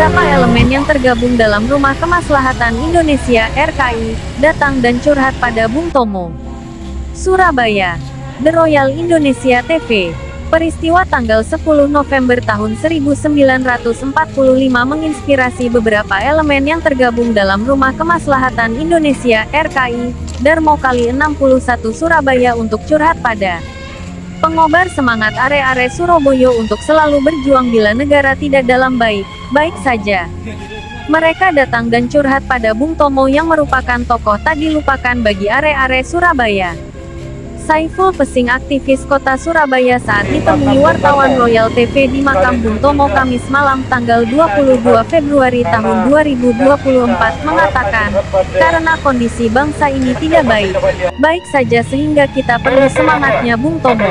beberapa elemen yang tergabung dalam Rumah Kemaslahatan Indonesia (RKI) datang dan curhat pada Bung Tomo. Surabaya. The Royal Indonesia TV. Peristiwa tanggal 10 November tahun 1945 menginspirasi beberapa elemen yang tergabung dalam Rumah Kemaslahatan Indonesia (RKI) Darmo Kali 61 Surabaya untuk curhat pada pengobar semangat are-are Surabaya untuk selalu berjuang bila negara tidak dalam baik-baik saja. Mereka datang dan curhat pada Bung Tomo yang merupakan tokoh tak dilupakan bagi are-are Surabaya. Saiful Pesing, aktivis kota Surabaya, saat ditemui wartawan Royal TV di makam Bung Tomo Kamis malam tanggal 22 Februari tahun 2024 mengatakan, karena kondisi bangsa ini tidak baik saja sehingga kita perlu semangatnya Bung Tomo.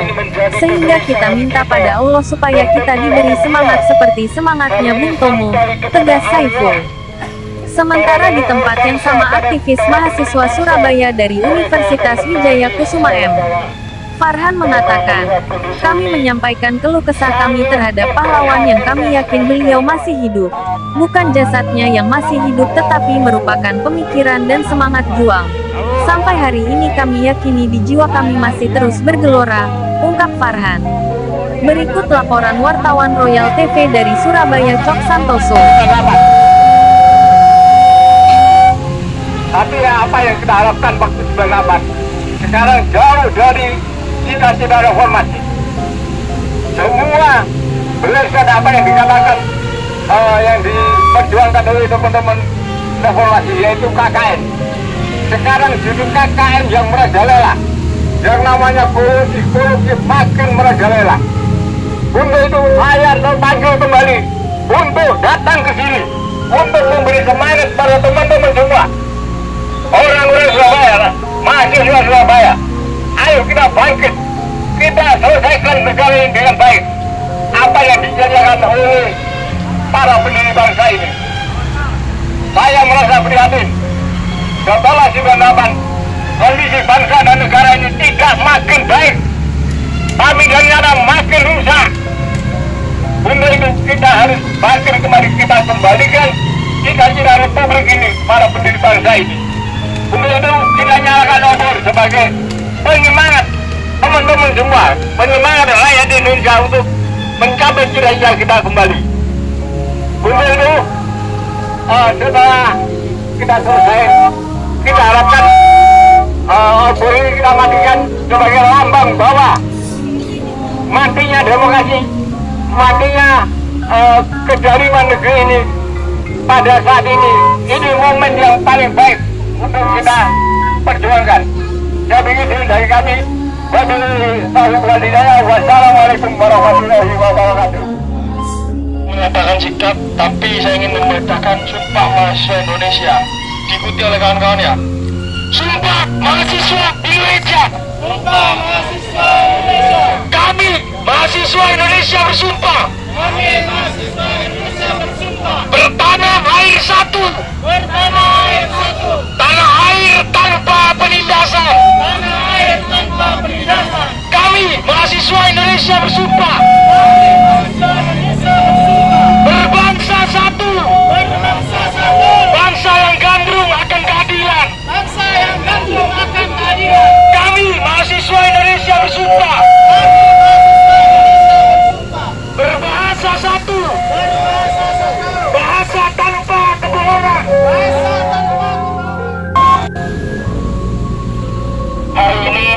Sehingga kita minta pada Allah supaya kita diberi semangat seperti semangatnya Bung Tomo, tegas Saiful. Sementara di tempat yang sama, aktivis mahasiswa Surabaya dari Universitas Wijaya Kusuma M. Farhan mengatakan, kami menyampaikan keluh kesah kami terhadap pahlawan yang kami yakin beliau masih hidup. Bukan jasadnya yang masih hidup tetapi merupakan pemikiran dan semangat juang. Sampai hari ini kami yakini di jiwa kami masih terus bergelora, ungkap Farhan. Berikut laporan wartawan Royal TV dari Surabaya, Cok Santoso. Tapi apa yang kita harapkan waktu 98 sekarang jauh dari cita-cita reformasi. Semua berdasarkan apa yang dikatakan yang diperjuangkan oleh teman-teman reformasi, yaitu KKN. Sekarang justru KKN yang merajalela, yang namanya korupsi makin merajalela. Untuk itu saya terpanggil kembali untuk datang ke sini untuk memberi semangat pada teman-teman semua. Orang-orang Surabaya, mahasiswa Surabaya, ayo kita bangkit, kita selesaikan negara ini dengan baik. Apa yang dijanjikan oleh para pendiri bangsa ini, saya merasa prihatin. Setelah 98, kondisi bangsa dan negara ini tidak makin baik, tapi ternyata makin rusak. Untuk itu kita harus bangkit kembali, kita kembalikan cita-cita republik ini para pendiri bangsa ini. Untuk itu kita nyalakan obor sebagai penyemangat teman-teman semua, penyemangat rakyat Indonesia untuk mencapai cita-cita kita kembali. Untuk itu setelah kita selesai, kita harapkan obor ini kita matikan sebagai lambang bahwa matinya demokrasi, matinya kedaliman negeri ini pada saat ini. Ini momen yang paling baik untuk kita perjuangkan. Saya pikir dari kami. Wassalamualaikum warahmatullahi wabarakatuh. Mengatakan sikap, tapi saya ingin memberitakan Sumpah Mahasiswa Indonesia diikuti oleh kawan-kawan ya. Sumpah Mahasiswa Indonesia. Sumpah Mahasiswa Indonesia. Kami mahasiswa Indonesia bersumpah. Kami mahasiswa Indonesia bersumpah. Bertanah air satu. Bertanah air satu. Tanah air tanpa penindasan. Tanah air tanpa penindasan. Kami mahasiswa Indonesia bersumpah. Kami mahasiswa Indonesia bersumpah. Berbangsa satu. Berbangsa satu. Bangsa yang gandrung akan keadilan. Bangsa yang gandrung akan keadilan. Kami mahasiswa Indonesia bersumpah. Berbahasa satu. Berbahasa satu. Bahasa tanpa kebohongan. Bahasa tanpa Hari ini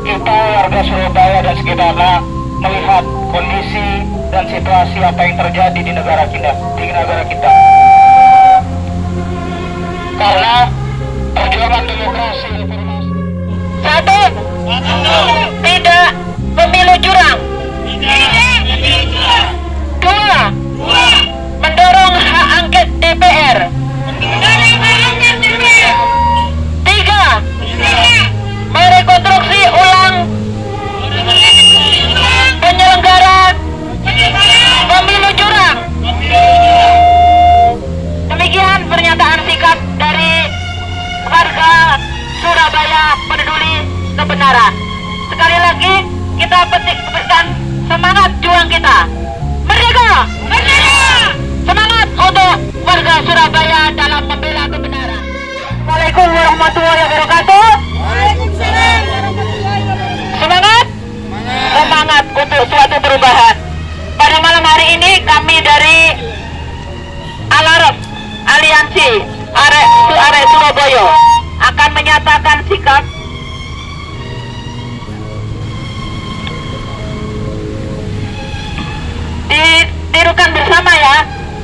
kita warga Surabaya dan sekitarnya melihat kondisi dan situasi apa yang terjadi di negara kita. Karena perjuangan demokrasi reformasi. Satu. Tidak pemilu curang. Dua. Mendorong hak angket DPR. Tiga. Merekonstruksi ulang penyelenggara pemilu curang. Demikian pernyataan singkat dari warga Surabaya peduli kebenaran. warahmatullahi wabarakatuh. Semangat? Semangat untuk suatu perubahan. Pada malam hari ini kami dari Alarm Aliansi Arek Surabaya akan menyatakan sikap ditirukan bersama ya.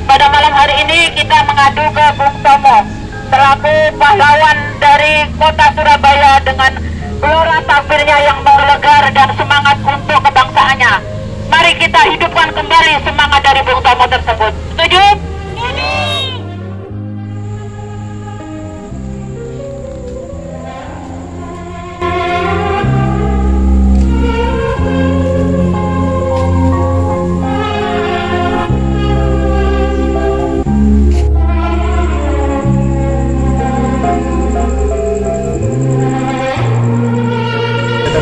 Pada malam hari ini kita mengadu ke Bung Tomo selaku pahlawan dari kota Surabaya dengan gelora takbirnya yang menggelegar dan semangat untuk kebangsaannya. Mari kita hidupkan kembali semangat dari Bung Tomo tersebut. Setuju?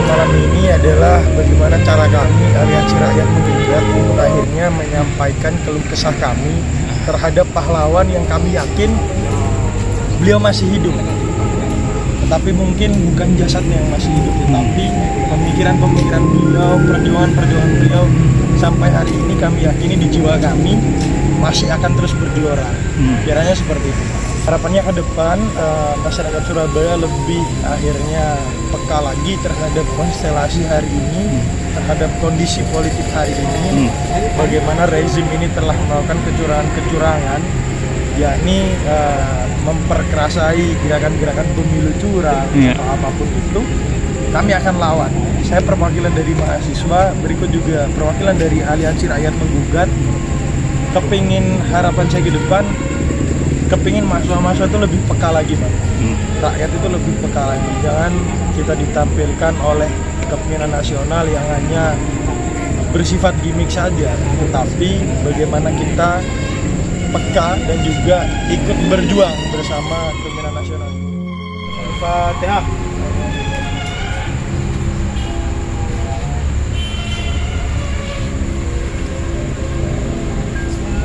Malam ini adalah bagaimana cara kami Aliansi Rakyat Menggugat untuk akhirnya menyampaikan keluh kesah kami terhadap pahlawan yang kami yakin beliau masih hidup, tetapi mungkin bukan jasadnya yang masih hidup, tetapi pemikiran-pemikiran beliau, perjuangan-perjuangan beliau sampai hari ini kami yakini di jiwa kami masih akan terus bergelora. Kiranya seperti itu. Harapannya ke depan masyarakat Surabaya lebih akhirnya peka lagi terhadap konstelasi hari ini, terhadap kondisi politik hari ini, bagaimana rezim ini telah melakukan kecurangan-kecurangan, yakni memperkerasai gerakan-gerakan pemilu curang atau apapun itu, kami akan lawan. Saya perwakilan dari mahasiswa, berikut juga perwakilan dari Aliansi Rakyat Menggugat. Kepingin harapan saya ke depan, kepingin mahasiswa-mahasiswa itu lebih peka lagi, Pak. Rakyat itu lebih peka lagi. Jangan kita ditampilkan oleh kepemimpinan nasional yang hanya bersifat gimmick saja, tetapi bagaimana kita peka dan juga ikut berjuang bersama kepemimpinan nasional. Al-Fatihah.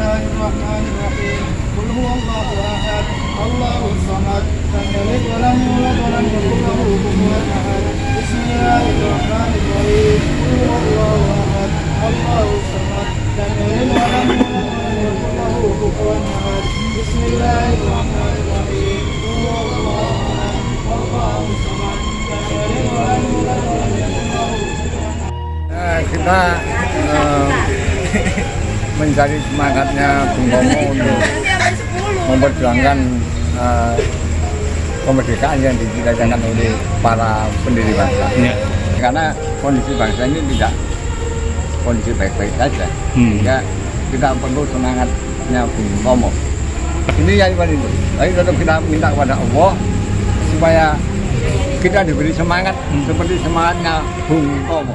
Bismillahirrahmanirrahim. Qul huwallahu ahad, Allahus samad, lam yalid wa lam yulad wa lam yakul lahu kufuwan ahad. Bismillahirrahmanirrahim. Qul huwallahu ahad, Allahus samad, lam yalid wa lam yulad wa lam yakul lahu kufuwan ahad. Bismillahirrahmanirrahim. Qul huwallahu ahad, Allahus samad, lam yalid wa lam yulad wa lam yakul lahu kufuwan ahad. Kita mencari semangatnya Bung Tomo untuk memperjuangkan kemerdekaan yang dicita-citakan oleh para pendiri bangsa. Karena kondisi bangsa ini tidak kondisi baik-baik saja, sehingga kita perlu semangatnya Bung Tomo. Ini yang paling itu. Tapi tetap kita minta kepada Allah supaya kita diberi semangat seperti semangatnya Bung Tomo.